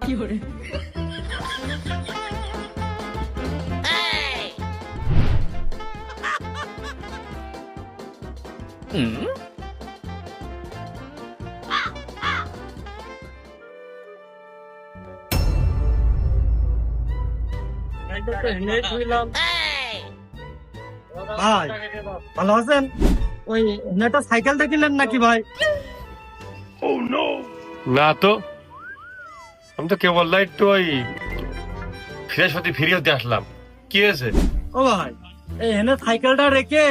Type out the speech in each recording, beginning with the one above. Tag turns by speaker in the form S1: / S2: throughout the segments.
S1: কি করে
S2: ভাই ভালো আছেন? ওই একটা সাইকেল দেখিলেন নাকি ভাই?
S3: না তো, আমি তো কেবল একটু ওই ফিরে হতে আসলাম। কি হয়েছে?
S2: ও ভাই, এই হেনে সাইকেলটা রেখে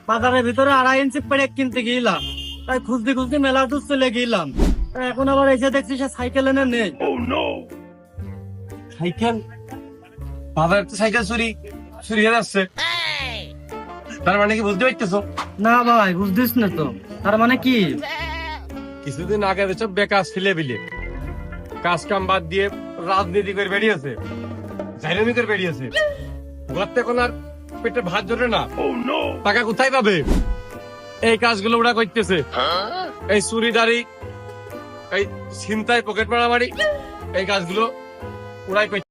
S2: বাজারের ভিতরে 2.5 ইঞ্চি পেরেক কিনতে গিয়েলাম, তাই খুঁজতে খুঁজতে মেলা দূর চলে গেলাম। এখন আবার এসে দেখছি সে সাইকেল এনে নেই।
S3: সাইকেল? বাবার তো সাইকেল চুরি হয়ে যাচ্ছে, তার মানে কি বুঝতে পারতেছো?
S2: না ভাই, বুঝছিস না তো। তার মানে কি?
S3: কিছুদিন আগে সব বেকার ছেলে বিলে কাজ কাম বাদ দিয়ে রাজনীতি করে বেরিয়েছে, জাইরামি করে বেরিয়েছে। ঘর থেকে আর পেটে ভাত জোটে না, টাকা কোথায় পাবে? এই কাজগুলো ওরা করতেছে, এই চুরিদারি, এই ছিনতাই, পকেট মারামারি, এই কাজগুলো ওরাই করতেছে।